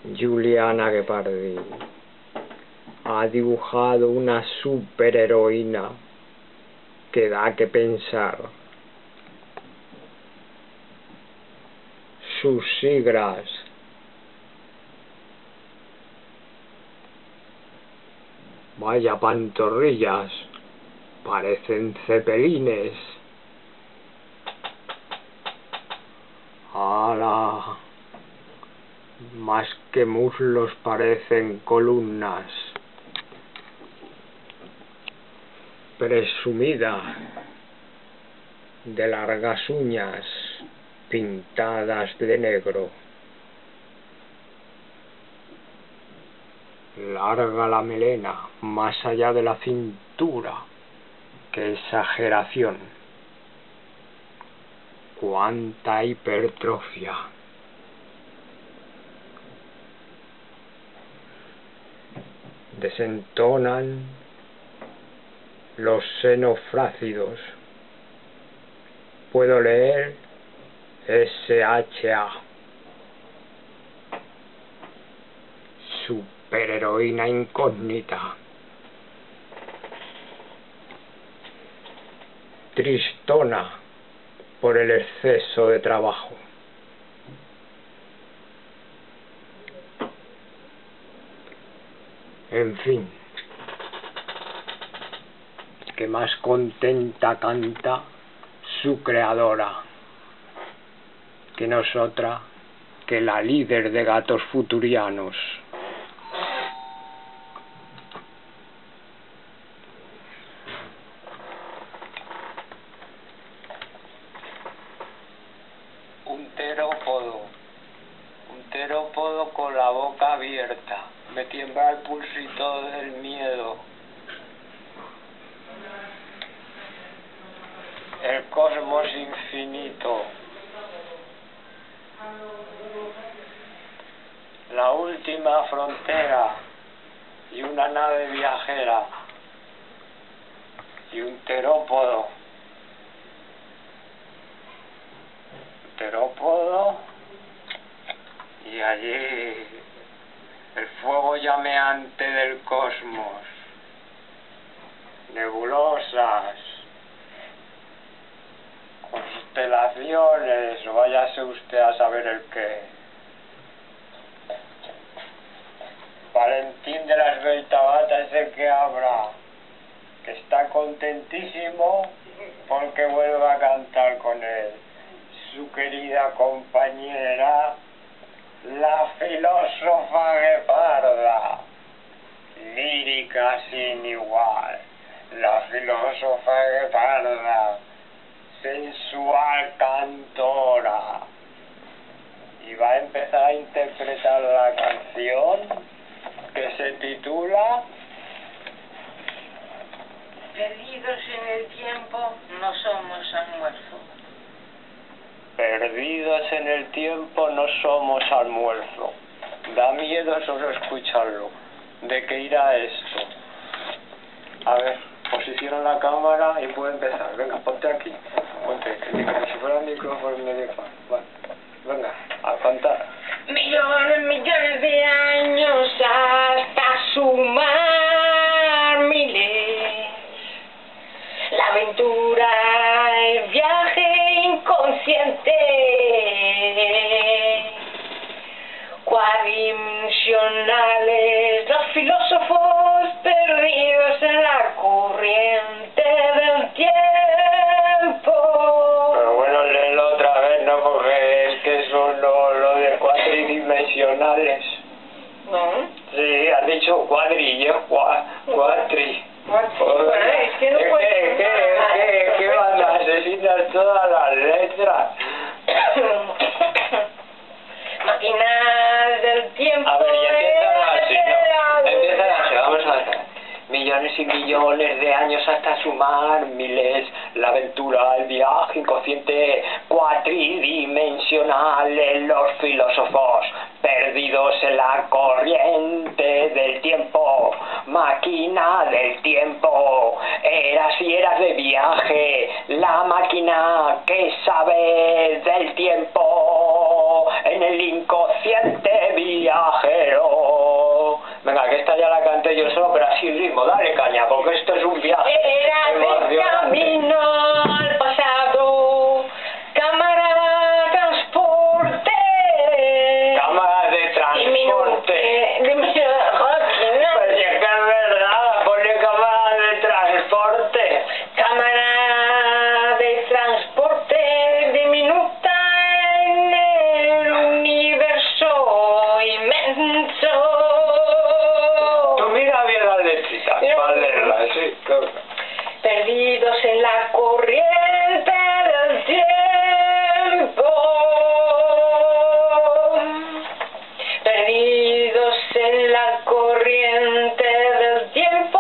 Juliana Guepardi ha dibujado una superheroína que da que pensar. Sus siglas: vaya pantorrillas, parecen cepelines. ¡Hala! Más que muslos parecen columnas. Presumida, de largas uñas pintadas de negro. Larga la melena, más allá de la cintura. ¡Qué exageración! ¡Cuánta hipertrofia! Desentonan los senos flácidos. Puedo leer SHA. Superheroína incógnita. Tristona por el exceso de trabajo. En fin, que más contenta canta su creadora, que no es otra que la líder de gatos futurianos. Un terópodo con la boca abierta. Me tiembla el pulsito del miedo. El cosmos infinito. La última frontera. Y una nave viajera. Y un terópodo. Y allí el fuego llameante del cosmos, nebulosas, constelaciones, o váyase usted a saber el qué. Valentín de las Beltabata es el que habla, que está contentísimo porque vuelve a cantar con él. Su querida compañera, la filósofa Gueparda, lírica sin igual, la filósofa Gueparda, sensual cantora, y va a empezar a interpretar la canción que se titula Perdidos en el tiempo, no somos almuerzo. Perdidos en el tiempo, no somos almuerzo. Da miedo solo escucharlo. ¿De qué irá esto? A ver, posiciona la cámara y puede empezar. Venga, ponte aquí. Ponte, como si fuera un micrófono en medio. Vale. Venga, a cantar. Millones de años hasta sumar miles. La aventura, el viaje inconsciente, cuadimensionales, los filósofos perdidos en la corriente del tiempo. Pero bueno, léelo otra vez, ¿no? Porque es que son lo de cuatridimensionales. ¿No? Sí, has dicho cuadri y es cuatri. Bueno, es que no puedes. ¿Qué van a asesinar todas las letras? Máquinas del tiempo. A ver, y empiezan así, vamos a ver. Millones y millones de años hasta sumar miles. La aventura, el viaje inconsciente, cuatridimensional en los filósofos, perdidos en la corriente del tiempo, máquina del tiempo, eras y eras de viaje, la máquina que sabe del tiempo, en el inconsciente viaje. sin ritmo, dale caña, porque esto es un viaje. Era de camino al pasado, cámara transporte. Cámara de transporte. Pues es que es verdad, pone cámara de transporte. Cámara de transporte diminuta en el universo inmenso. Tú mira bien las letritas, para leerlas, sí. Perdidos en la corriente del tiempo. Perdidos en la corriente del tiempo.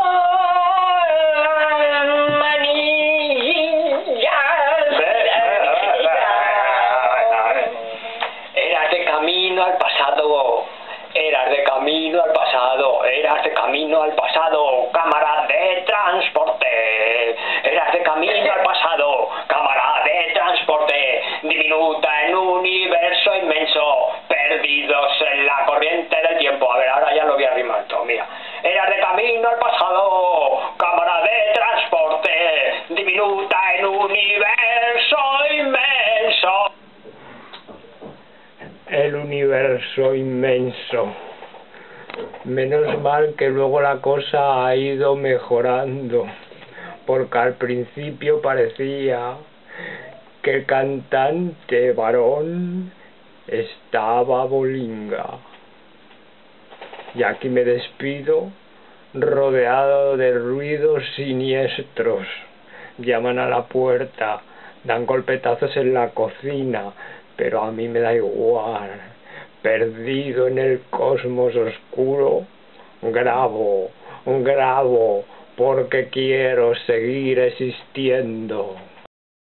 Eras de camino al pasado, eras de camino al pasado, eras de camino al pasado, cámara de transporte. Eras de camino al pasado, cámara de transporte, diminuta en un universo inmenso, perdidos en la corriente del tiempo. A ver, ahora ya lo voy a rimar todo, mira. Eras de camino al pasado, cámara de transporte, diminuta en un universo inmenso. El universo inmenso. Menos mal que luego la cosa ha ido mejorando, porque al principio parecía que el cantante varón estaba bolinga. Y aquí me despido, rodeado de ruidos siniestros. Llaman a la puerta, dan golpetazos en la cocina, pero a mí me da igual. Perdido en el cosmos oscuro, grabo, porque quiero seguir existiendo.